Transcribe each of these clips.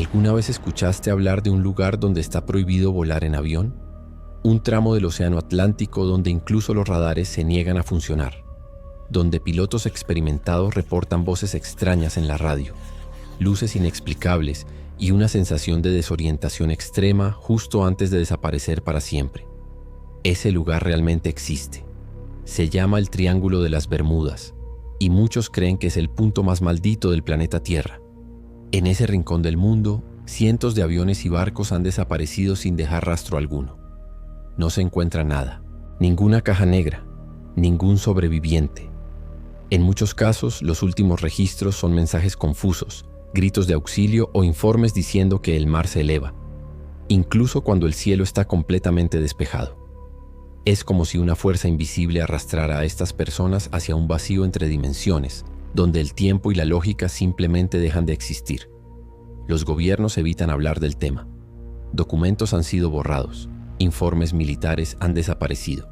¿Alguna vez escuchaste hablar de un lugar donde está prohibido volar en avión? Un tramo del Océano Atlántico donde incluso los radares se niegan a funcionar, donde pilotos experimentados reportan voces extrañas en la radio, luces inexplicables y una sensación de desorientación extrema justo antes de desaparecer para siempre. Ese lugar realmente existe. Se llama el Triángulo de las Bermudas, y muchos creen que es el punto más maldito del planeta Tierra. En ese rincón del mundo, cientos de aviones y barcos han desaparecido sin dejar rastro alguno. No se encuentra nada, ninguna caja negra, ningún sobreviviente. En muchos casos, los últimos registros son mensajes confusos, gritos de auxilio o informes diciendo que el mar se eleva, incluso cuando el cielo está completamente despejado. Es como si una fuerza invisible arrastrara a estas personas hacia un vacío entre dimensiones, donde el tiempo y la lógica simplemente dejan de existir. Los gobiernos evitan hablar del tema. Documentos han sido borrados, informes militares han desaparecido.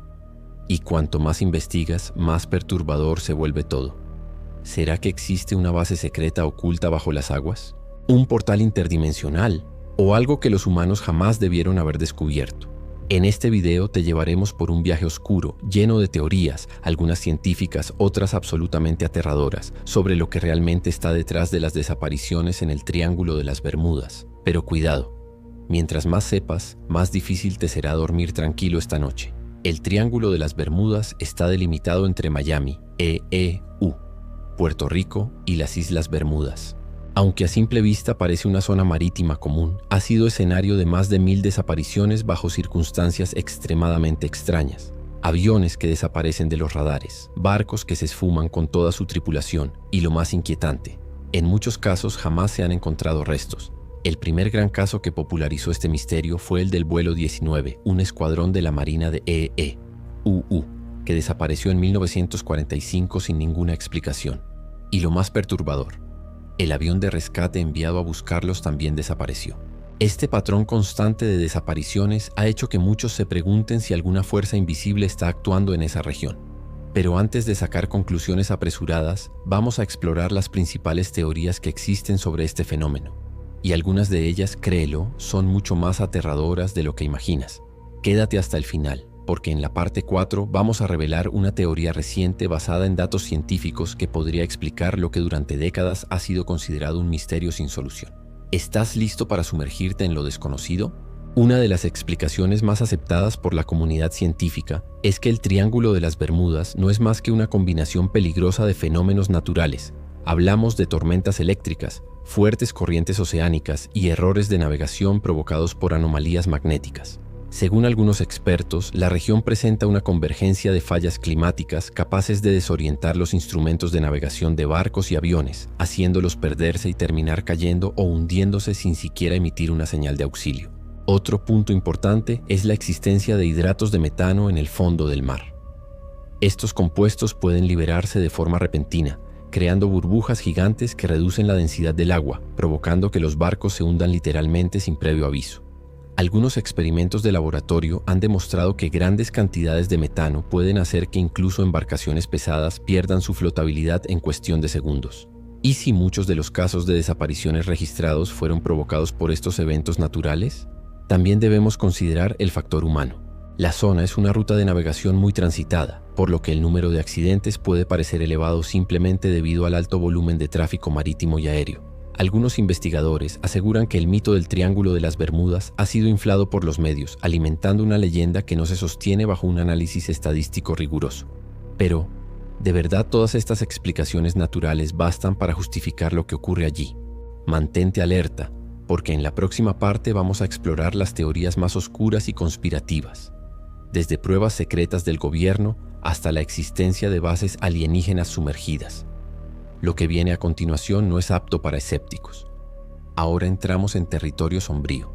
Y cuanto más investigas, más perturbador se vuelve todo. ¿Será que existe una base secreta oculta bajo las aguas? ¿Un portal interdimensional? ¿O algo que los humanos jamás debieron haber descubierto? En este video te llevaremos por un viaje oscuro, lleno de teorías, algunas científicas, otras absolutamente aterradoras, sobre lo que realmente está detrás de las desapariciones en el Triángulo de las Bermudas. Pero cuidado, mientras más sepas, más difícil te será dormir tranquilo esta noche. El Triángulo de las Bermudas está delimitado entre Miami, EEU, Puerto Rico y las Islas Bermudas. Aunque a simple vista parece una zona marítima común, ha sido escenario de más de 1000 desapariciones bajo circunstancias extremadamente extrañas. Aviones que desaparecen de los radares, barcos que se esfuman con toda su tripulación y, lo más inquietante, en muchos casos jamás se han encontrado restos. El primer gran caso que popularizó este misterio fue el del vuelo 19, un escuadrón de la Marina de EEU, que desapareció en 1945 sin ninguna explicación. Y lo más perturbador, el avión de rescate enviado a buscarlos también desapareció. Este patrón constante de desapariciones ha hecho que muchos se pregunten si alguna fuerza invisible está actuando en esa región. Pero antes de sacar conclusiones apresuradas, vamos a explorar las principales teorías que existen sobre este fenómeno. Y algunas de ellas, créelo, son mucho más aterradoras de lo que imaginas. Quédate hasta el final, porque en la parte 4 vamos a revelar una teoría reciente basada en datos científicos que podría explicar lo que durante décadas ha sido considerado un misterio sin solución. ¿Estás listo para sumergirte en lo desconocido? Una de las explicaciones más aceptadas por la comunidad científica es que el Triángulo de las Bermudas no es más que una combinación peligrosa de fenómenos naturales. Hablamos de tormentas eléctricas, fuertes corrientes oceánicas y errores de navegación provocados por anomalías magnéticas. Según algunos expertos, la región presenta una convergencia de fallas climáticas capaces de desorientar los instrumentos de navegación de barcos y aviones, haciéndolos perderse y terminar cayendo o hundiéndose sin siquiera emitir una señal de auxilio. Otro punto importante es la existencia de hidratos de metano en el fondo del mar. Estos compuestos pueden liberarse de forma repentina, creando burbujas gigantes que reducen la densidad del agua, provocando que los barcos se hundan literalmente sin previo aviso. Algunos experimentos de laboratorio han demostrado que grandes cantidades de metano pueden hacer que incluso embarcaciones pesadas pierdan su flotabilidad en cuestión de segundos. ¿Y si muchos de los casos de desapariciones registrados fueron provocados por estos eventos naturales? También debemos considerar el factor humano. La zona es una ruta de navegación muy transitada, por lo que el número de accidentes puede parecer elevado simplemente debido al alto volumen de tráfico marítimo y aéreo. Algunos investigadores aseguran que el mito del Triángulo de las Bermudas ha sido inflado por los medios, alimentando una leyenda que no se sostiene bajo un análisis estadístico riguroso. Pero, ¿de verdad todas estas explicaciones naturales bastan para justificar lo que ocurre allí? Mantente alerta, porque en la próxima parte vamos a explorar las teorías más oscuras y conspirativas, desde pruebas secretas del gobierno hasta la existencia de bases alienígenas sumergidas. Lo que viene a continuación no es apto para escépticos. Ahora entramos en territorio sombrío.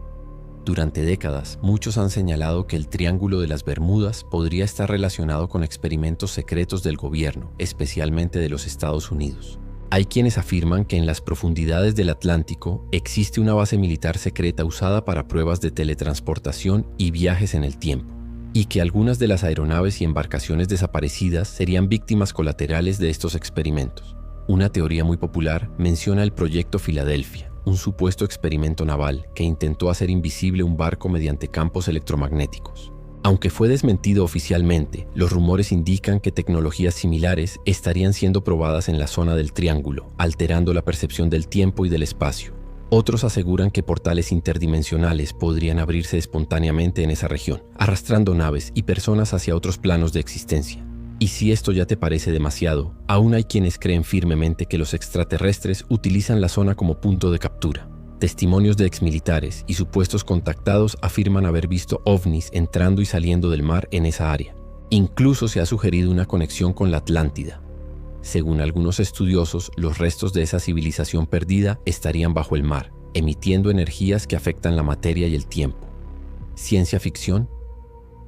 Durante décadas, muchos han señalado que el Triángulo de las Bermudas podría estar relacionado con experimentos secretos del gobierno, especialmente de los Estados Unidos. Hay quienes afirman que en las profundidades del Atlántico existe una base militar secreta usada para pruebas de teletransportación y viajes en el tiempo, y que algunas de las aeronaves y embarcaciones desaparecidas serían víctimas colaterales de estos experimentos. Una teoría muy popular menciona el Proyecto Filadelfia, un supuesto experimento naval que intentó hacer invisible un barco mediante campos electromagnéticos. Aunque fue desmentido oficialmente, los rumores indican que tecnologías similares estarían siendo probadas en la zona del Triángulo, alterando la percepción del tiempo y del espacio. Otros aseguran que portales interdimensionales podrían abrirse espontáneamente en esa región, arrastrando naves y personas hacia otros planos de existencia. Y si esto ya te parece demasiado, aún hay quienes creen firmemente que los extraterrestres utilizan la zona como punto de captura. Testimonios de exmilitares y supuestos contactados afirman haber visto ovnis entrando y saliendo del mar en esa área. Incluso se ha sugerido una conexión con la Atlántida. Según algunos estudiosos, los restos de esa civilización perdida estarían bajo el mar, emitiendo energías que afectan la materia y el tiempo. ¿Ciencia ficción?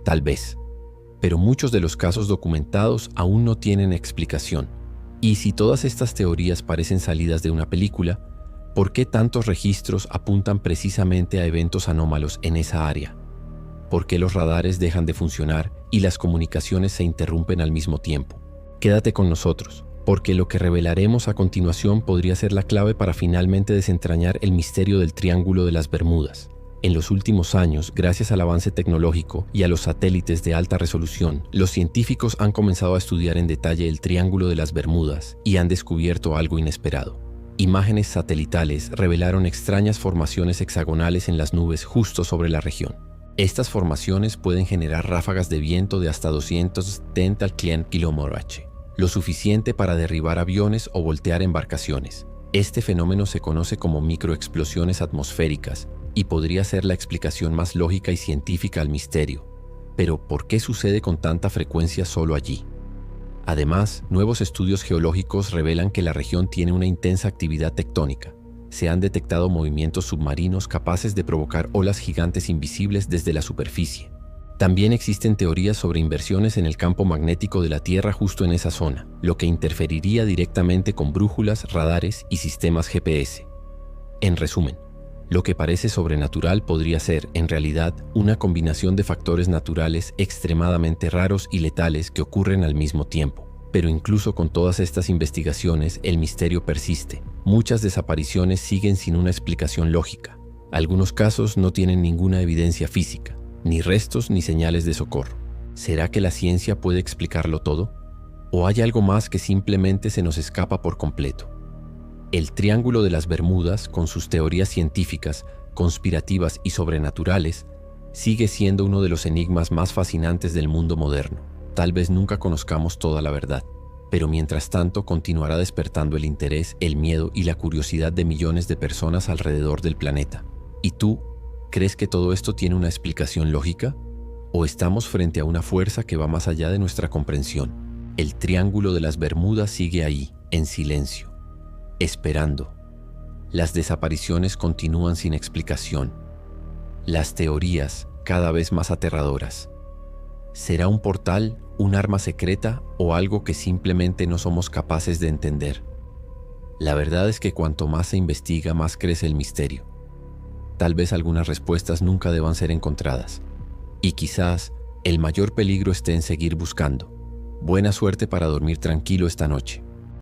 Tal vez. Pero muchos de los casos documentados aún no tienen explicación. Y si todas estas teorías parecen salidas de una película, ¿por qué tantos registros apuntan precisamente a eventos anómalos en esa área? ¿Por qué los radares dejan de funcionar y las comunicaciones se interrumpen al mismo tiempo? Quédate con nosotros, porque lo que revelaremos a continuación podría ser la clave para finalmente desentrañar el misterio del Triángulo de las Bermudas. En los últimos años, gracias al avance tecnológico y a los satélites de alta resolución, los científicos han comenzado a estudiar en detalle el Triángulo de las Bermudas y han descubierto algo inesperado. Imágenes satelitales revelaron extrañas formaciones hexagonales en las nubes justo sobre la región. Estas formaciones pueden generar ráfagas de viento de hasta 270 km/h, lo suficiente para derribar aviones o voltear embarcaciones. Este fenómeno se conoce como microexplosiones atmosféricas y podría ser la explicación más lógica y científica al misterio. Pero, ¿por qué sucede con tanta frecuencia solo allí? Además, nuevos estudios geológicos revelan que la región tiene una intensa actividad tectónica. Se han detectado movimientos submarinos capaces de provocar olas gigantes invisibles desde la superficie. También existen teorías sobre inversiones en el campo magnético de la Tierra justo en esa zona, lo que interferiría directamente con brújulas, radares y sistemas GPS. En resumen, lo que parece sobrenatural podría ser, en realidad, una combinación de factores naturales extremadamente raros y letales que ocurren al mismo tiempo. Pero incluso con todas estas investigaciones, el misterio persiste. Muchas desapariciones siguen sin una explicación lógica. Algunos casos no tienen ninguna evidencia física, ni restos ni señales de socorro. ¿Será que la ciencia puede explicarlo todo? ¿O hay algo más que simplemente se nos escapa por completo? El Triángulo de las Bermudas, con sus teorías científicas, conspirativas y sobrenaturales, sigue siendo uno de los enigmas más fascinantes del mundo moderno. Tal vez nunca conozcamos toda la verdad, pero mientras tanto continuará despertando el interés, el miedo y la curiosidad de millones de personas alrededor del planeta. ¿Y tú, crees que todo esto tiene una explicación lógica? ¿O estamos frente a una fuerza que va más allá de nuestra comprensión? El Triángulo de las Bermudas sigue ahí, en silencio, esperando. Las desapariciones continúan sin explicación. Las teorías cada vez más aterradoras. ¿Será un portal, un arma secreta o algo que simplemente no somos capaces de entender? La verdad es que cuanto más se investiga, más crece el misterio. Tal vez algunas respuestas nunca deban ser encontradas. Y quizás el mayor peligro esté en seguir buscando. Buena suerte para dormir tranquilo esta noche.